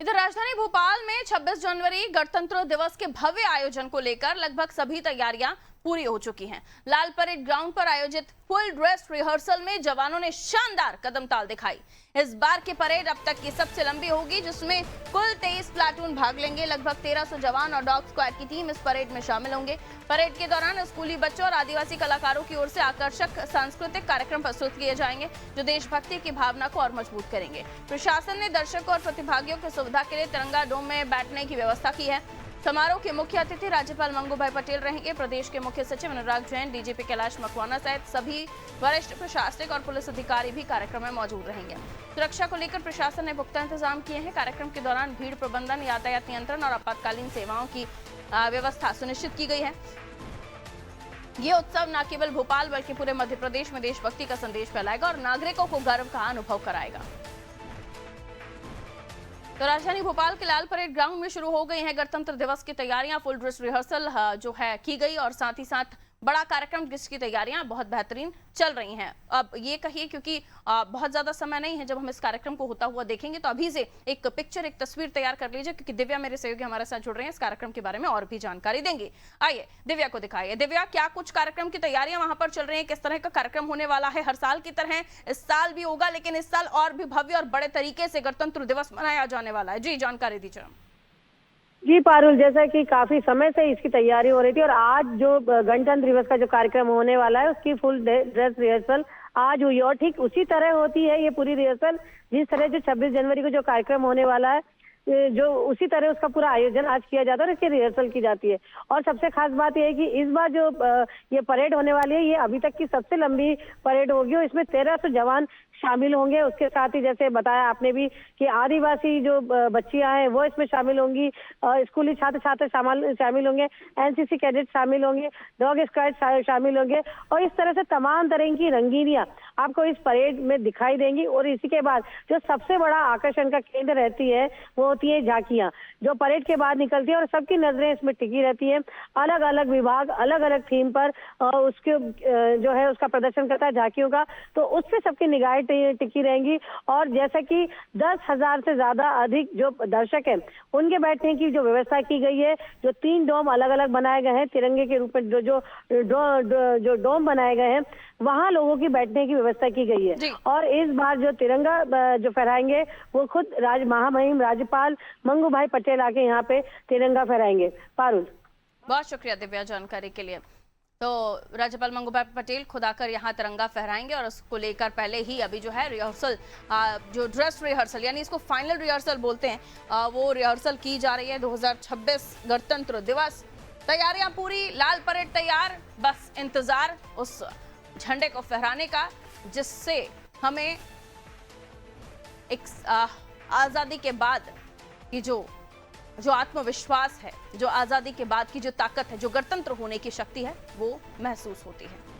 इधर राजधानी भोपाल में 26 जनवरी गणतंत्र दिवस के भव्य आयोजन को लेकर लगभग सभी तैयारियां पूरी हो चुकी हैं। लाल परेड ग्राउंड पर आयोजित फुल ड्रेस रिहर्सल में जवानों ने शानदार कदमताल दिखाई। इस बार की परेड अब तक की सबसे लंबी होगी, जिसमें कुल 23 प्लाटून भाग लेंगे। लगभग 1300 जवान और डॉग स्क्वाड की टीम इस परेड में शामिल होंगे। परेड के दौरान स्कूली बच्चों और आदिवासी कलाकारों की ओर से आकर्षक सांस्कृतिक कार्यक्रम प्रस्तुत किए जाएंगे, जो देशभक्ति की भावना को और मजबूत करेंगे। प्रशासन ने दर्शकों और प्रतिभागियों की सुविधा के लिए तिरंगा डोम में बैठने की व्यवस्था की है। समारोह के मुख्य अतिथि राज्यपाल मंगूभाई पटेल रहेंगे। प्रदेश के मुख्य सचिव अनुराग जैन, डीजीपी कैलाश मकवाना सहित सभी वरिष्ठ प्रशासनिक और पुलिस अधिकारी भी कार्यक्रम में मौजूद रहेंगे। सुरक्षा को लेकर प्रशासन ने पुख्ता इंतजाम किए हैं। कार्यक्रम के दौरान भीड़ प्रबंधन, यातायात नियंत्रण और आपातकालीन सेवाओं की व्यवस्था सुनिश्चित की गई है। ये उत्सव न केवल भोपाल बल्कि पूरे मध्य प्रदेश में देशभक्ति का संदेश फैलाएगा और नागरिकों को गर्व का अनुभव कराएगा। तो राजधानी भोपाल के लाल परेड ग्राउंड में शुरू हो गई हैं गणतंत्र दिवस की तैयारियां। फुल ड्रेस रिहर्सल जो है की गई और साथ ही साथ बड़ा कार्यक्रम जिसकी तैयारियां बहुत बेहतरीन चल रही हैं। अब ये कहिए क्योंकि बहुत ज्यादा समय नहीं है जब हम इस कार्यक्रम को होता हुआ देखेंगे, तो अभी से एक पिक्चर, एक तस्वीर तैयार कर लीजिए, क्योंकि दिव्या मेरे सहयोगी हमारे साथ जुड़ रहे हैं, इस कार्यक्रम के बारे में और भी जानकारी देंगे। आइए दिव्या को दिखाइए। दिव्या, क्या कुछ कार्यक्रम की तैयारियां वहां पर चल रही हैं? किस तरह का कार्यक्रम होने वाला है? हर साल की तरह इस साल भी होगा, लेकिन इस साल और भी भव्य और बड़े तरीके से गणतंत्र दिवस मनाया जाने वाला है। जी, जानकारी दीजिए। जी पारुल, जैसा कि काफी समय से इसकी तैयारी हो रही थी और आज जो गणतंत्र दिवस का जो कार्यक्रम होने वाला है उसकी फुल ड्रेस रिहर्सल आज हुई और ठीक उसी तरह होती है ये पूरी रिहर्सल जिस तरह जो 26 जनवरी को जो कार्यक्रम होने वाला है, जो उसी तरह उसका पूरा आयोजन आज किया जाता है और इसकी रिहर्सल की जाती है। और सबसे खास बात यह है कि इस बार जो ये परेड होने वाली है, ये अभी तक की सबसे लंबी परेड होगी और इसमें 1300 जवान शामिल होंगे। उसके साथ ही जैसे बताया आपने भी कि आदिवासी जो बच्चियां हैं वो इसमें शामिल होंगी, स्कूली छात्र छात्र शामिल होंगे, एनसीसी कैडेट शामिल होंगे, डॉग स्क्वाड शामिल होंगे और इस तरह से तमाम तरह की रंगीनियां आपको इस परेड में दिखाई देंगी। और इसी के बाद जो सबसे बड़ा आकर्षण का केंद्र रहती है वो होती है झांकियां, जो परेड के बाद निकलती है और सबकी नजरें इसमें टिकी रहती है। अलग अलग विभाग अलग अलग थीम पर उसके जो है उसका प्रदर्शन करता है झांकियों का, तो उस पर सबकी निगाहें टिकी रहेंगी। और जैसा कि 10,000 से ज्यादा अधिक जो दर्शक हैं उनके बैठने की जो व्यवस्था की गई है, जो 3 डोम अलग अलग बनाए गए हैं तिरंगे के रूप में, जो डोम बनाए गए हैं वहां लोगों की बैठने की व्यवस्था की गई है। और इस बार जो तिरंगा जो फहराएंगे वो खुद महामहिम राज्यपाल मंगूभाई पटेल आके यहाँ पे तिरंगा फहराएंगे। पारुल, बहुत शुक्रिया दिव्या जानकारी के लिए। तो राज्यपाल मंगूभाई पटेल खुद आकर यहाँ तिरंगा फहराएंगे और उसको लेकर पहले ही अभी जो है रिहर्सल, जो ड्रेस रिहर्सल यानी इसको फाइनल रिहर्सल बोलते हैं, वो रिहर्सल की जा रही है। 2026 गणतंत्र दिवस, तैयारियां पूरी, लाल परेड तैयार, बस इंतजार उस झंडे को फहराने का जिससे हमें एक आजादी के बाद की जो आत्मविश्वास है, जो आजादी के बाद की जो ताकत है, जो गणतंत्र होने की शक्ति है, वो महसूस होती है।